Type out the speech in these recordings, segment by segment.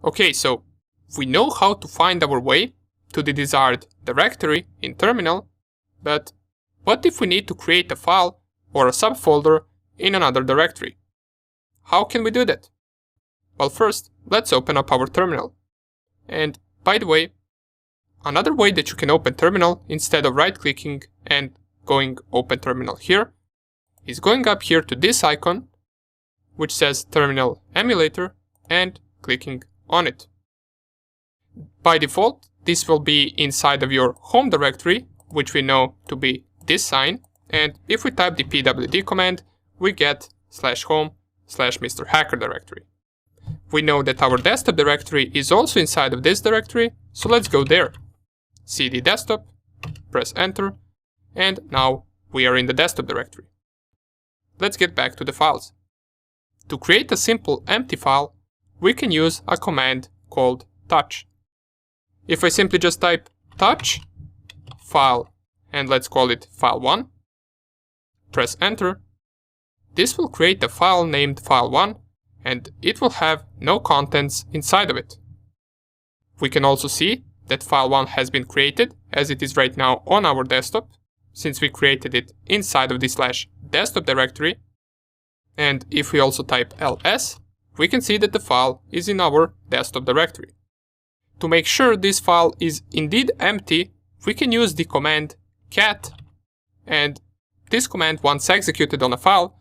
Okay, so we know how to find our way to the desired directory in terminal, but what if we need to create a file or a subfolder in another directory? How can we do that? Well, first, let's open up our terminal. And by the way, another way that you can open terminal instead of right-clicking and going open terminal here is going up here to this icon, which says terminal emulator, and clicking on it. By default, this will be inside of your home directory, which we know to be this sign, and if we type the pwd command, we get /home/mrhacker directory. We know that our desktop directory is also inside of this directory, so let's go there. cd desktop, press enter, and now we are in the desktop directory. Let's get back to the files. To create a simple empty file, we can use a command called touch. If I simply just type touch file and let's call it file1, press enter, this will create a file named file1 and it will have no contents inside of it. We can also see that file1 has been created as it is right now on our desktop, since we created it inside of the /desktop directory. And if we also type ls, we can see that the file is in our desktop directory. To make sure this file is indeed empty, we can use the command cat, and this command, once executed on a file,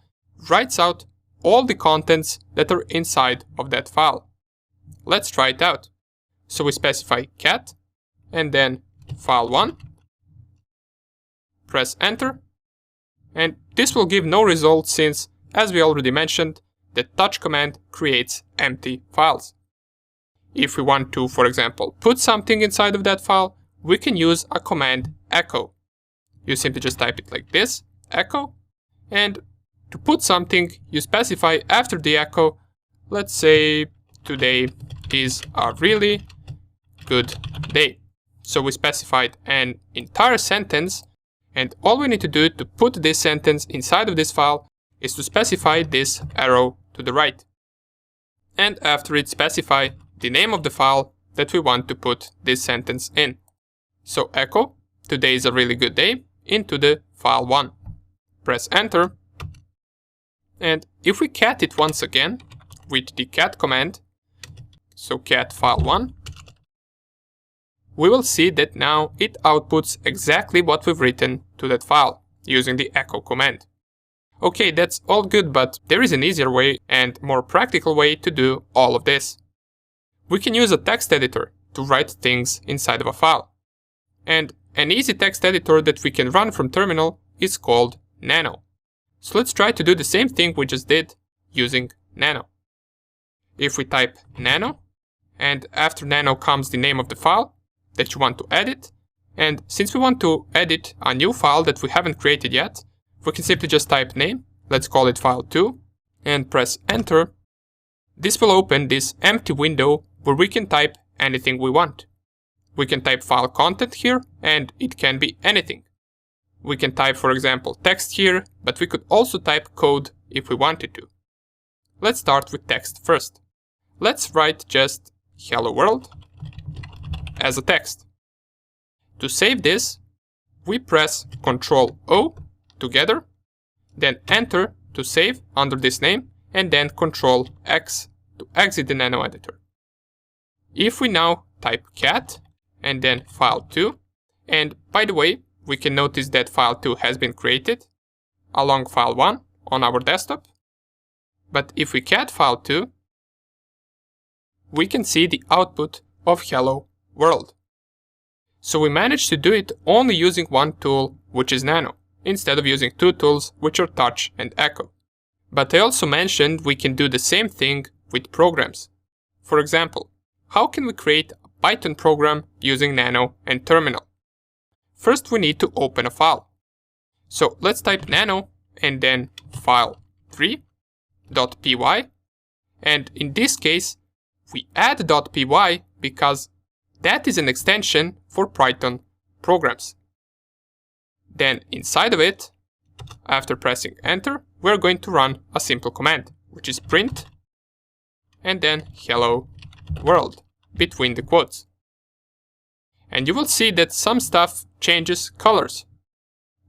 writes out all the contents that are inside of that file. Let's try it out. So we specify cat and then file1, press enter, and this will give no result since, as we already mentioned, the touch command creates empty files. If we want to, for example, put something inside of that file, we can use a command echo. You simply just type it like this, echo, and to put something, you specify after the echo, let's say, today is a really good day. So we specified an entire sentence, and all we need to do to put this sentence inside of this file is to specify this arrow to the right. And after it, specify the name of the file that we want to put this sentence in. So echo, today is a really good day, into the file1. Press enter. And if we cat it once again with the cat command, so cat file1, we will see that now it outputs exactly what we've written to that file using the echo command. Okay, that's all good, but there is an easier way and more practical way to do all of this. We can use a text editor to write things inside of a file. And an easy text editor that we can run from terminal is called Nano. So let's try to do the same thing we just did using Nano. If we type Nano, and after Nano comes the name of the file that you want to edit, and since we want to edit a new file that we haven't created yet, we can simply just type name, let's call it file2, and press enter. This will open this empty window where we can type anything we want. We can type file content here, and it can be anything. We can type, for example, text here, but we could also type code if we wanted to. Let's start with text first. Let's write just hello world as a text. To save this, we press Ctrl O together, then enter to save under this name, and then Ctrl X to exit the Nano editor. If we now type cat and then file2, and by the way, we can notice that file2 has been created along file1 on our desktop. But if we cat file2, we can see the output of hello world. So we managed to do it only using one tool, which is Nano, instead of using two tools, which are touch and echo. But I also mentioned we can do the same thing with programs. For example, how can we create a Python program using Nano and terminal? First, we need to open a file. So let's type Nano and then file3.py, and in this case, we add .py because that is an extension for Python programs. Then inside of it, after pressing enter, we're going to run a simple command, which is print and then hello world between the quotes. And you will see that some stuff changes colors.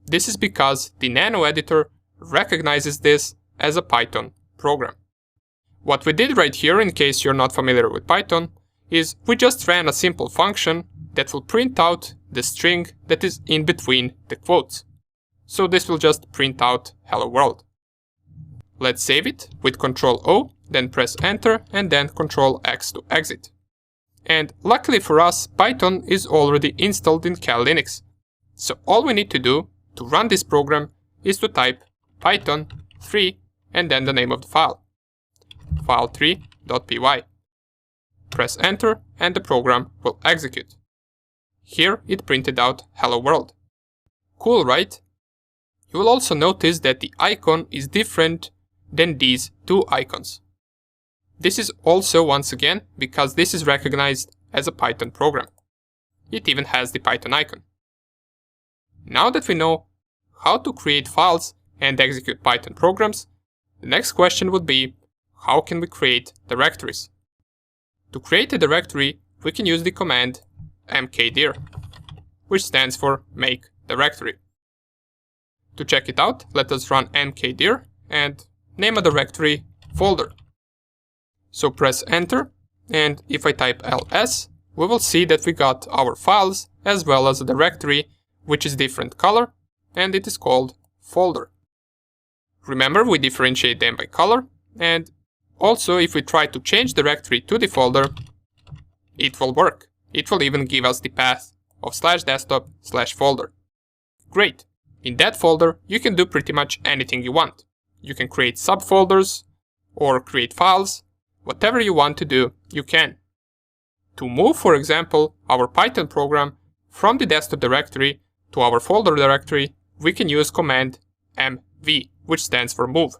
This is because the Nano editor recognizes this as a Python program. What we did right here, in case you're not familiar with Python, is we just ran a simple function that will print out the string that is in between the quotes. So this will just print out hello world. Let's save it with Ctrl O, then press enter and then Ctrl X to exit. And luckily for us, Python is already installed in Kali Linux. So all we need to do to run this program is to type python 3 and then the name of the file, file3.py. Press enter and the program will execute. Here it printed out hello world. Cool, right? You will also notice that the icon is different than these two icons. This is also, once again, because this is recognized as a Python program. It even has the Python icon. Now that we know how to create files and execute Python programs, the next question would be, how can we create directories? To create a directory, we can use the command mkdir, which stands for make directory. To check it out, let us run mkdir and name a directory folder. So press enter, and if I type ls, we will see that we got our files as well as a directory which is different color, and it is called folder. Remember, we differentiate them by color, and also if we try to change directory to the folder, it will work. It will even give us the path of /desktop/folder. Great! In that folder, you can do pretty much anything you want. You can create subfolders or create files. Whatever you want to do, you can. To move, for example, our Python program from the desktop directory to our folder directory, we can use command mv, which stands for move.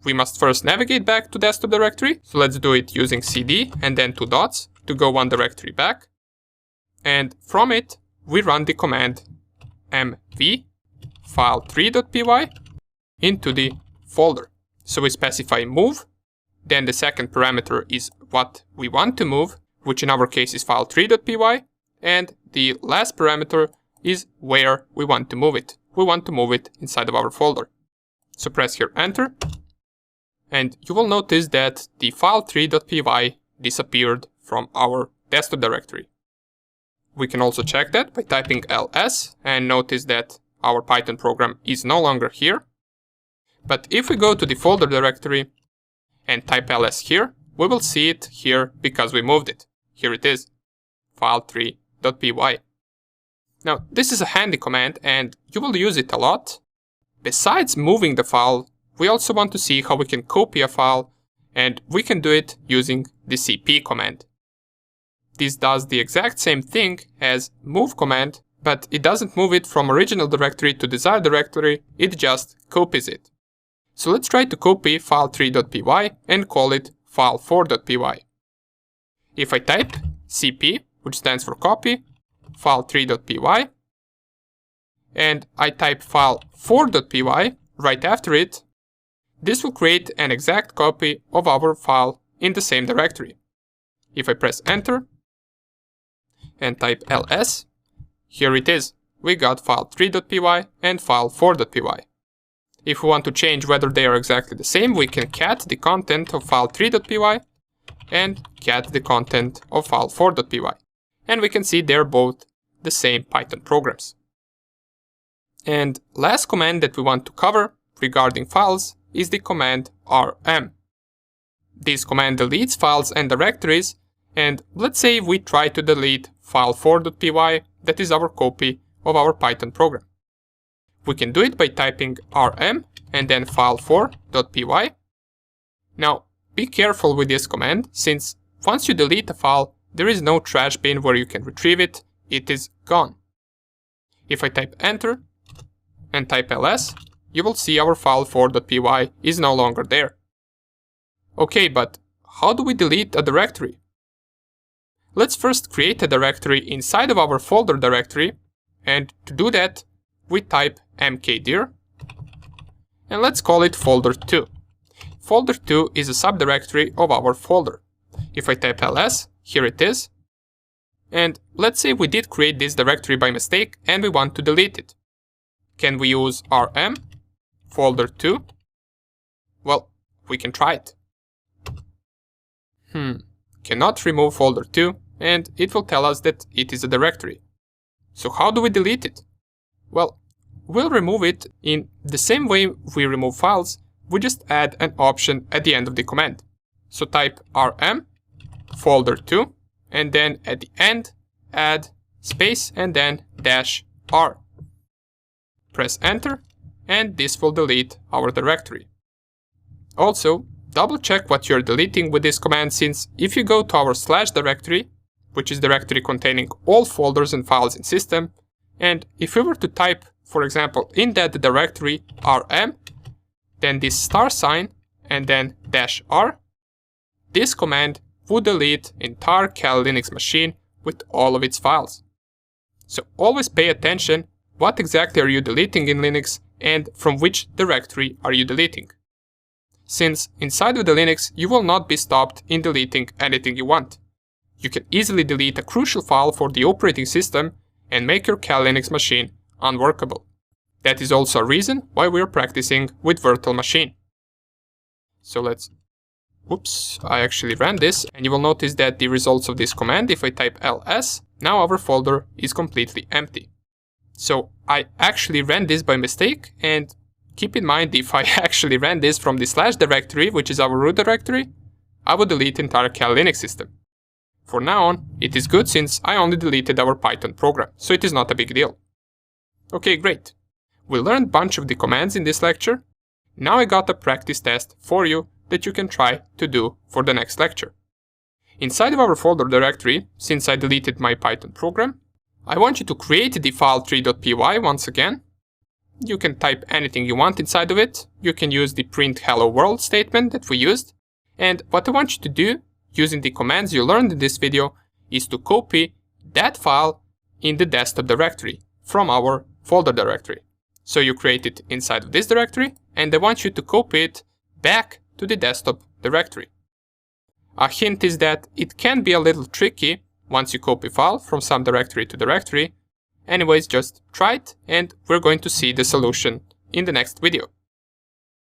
We must first navigate back to desktop directory, so let's do it using cd and then 2 dots to go one directory back. And from it, we run the command mv file3.py into the folder. So we specify move, then the second parameter is what we want to move, which in our case is file3.py, and the last parameter is where we want to move it. We want to move it inside of our folder. So press here enter, and you will notice that the file3.py disappeared from our desktop directory. We can also check that by typing ls and notice that our Python program is no longer here. But if we go to the folder directory and type ls here, we will see it here because we moved it. Here it is, file3.py. Now, this is a handy command and you will use it a lot. Besides moving the file, we also want to see how we can copy a file, and we can do it using the cp command. This does the exact same thing as move command, but it doesn't move it from original directory to desired directory, it just copies it. So let's try to copy file3.py and call it file4.py. If I type cp, which stands for copy, file3.py, and I type file4.py right after it, this will create an exact copy of our file in the same directory. If I press enter and type ls, here it is. We got file3.py and file4.py. If we want to change whether they are exactly the same, we can cat the content of file3.py and cat the content of file4.py. And we can see they're both the same Python programs. And last command that we want to cover regarding files is the command rm. This command deletes files and directories, and let's say we try to delete file4.py, that is our copy of our Python program. We can do it by typing rm and then file4.py. Now, be careful with this command, since once you delete a file, there is no trash bin where you can retrieve it, it is gone. If I type enter and type ls, you will see our file4.py is no longer there. Okay, but how do we delete a directory? Let's first create a directory inside of our folder directory, and to do that, we type mkdir, and let's call it folder2. Folder2 is a subdirectory of our folder. If I type ls, here it is. And let's say we did create this directory by mistake and we want to delete it. Can we use rm folder2? Well, we can try it. Cannot remove folder2, and it will tell us that it is a directory. So how do we delete it? Well, we'll remove it in the same way we remove files. We just add an option at the end of the command. So type rm folder2 and then at the end add space and then -r. Press enter and this will delete our directory. Also, double check what you're deleting with this command, since if you go to our / directory, which is directory containing all folders and files in system, and if we were to type, for example, in that directory rm, then this * and then -r, this command would delete entire Kali Linux machine with all of its files. So always pay attention what exactly are you deleting in Linux and from which directory are you deleting. Since inside of the Linux you will not be stopped in deleting anything you want. You can easily delete a crucial file for the operating system and make your Kali Linux machine unworkable. That is also a reason why we are practicing with virtual machine. So let's... Oops, I actually ran this, and you will notice that the results of this command, if I type ls, now our folder is completely empty. So I actually ran this by mistake, and keep in mind, if I actually ran this from the / directory, which is our root directory, I would delete entire Kali Linux system. For now on, it is good since I only deleted our Python program, so it is not a big deal. Okay, great. We learned a bunch of the commands in this lecture. Now I got a practice test for you that you can try to do for the next lecture. Inside of our folder directory, since I deleted my Python program, I want you to create the file tree.py once again. You can type anything you want inside of it. You can use the print hello world statement that we used. And what I want you to do, using the commands you learned in this video, is to copy that file in the desktop directory from our folder directory. So you create it inside of this directory, and I want you to copy it back to the desktop directory. A hint is that it can be a little tricky once you copy file from some directory to directory. Anyways, just try it and we're going to see the solution in the next video.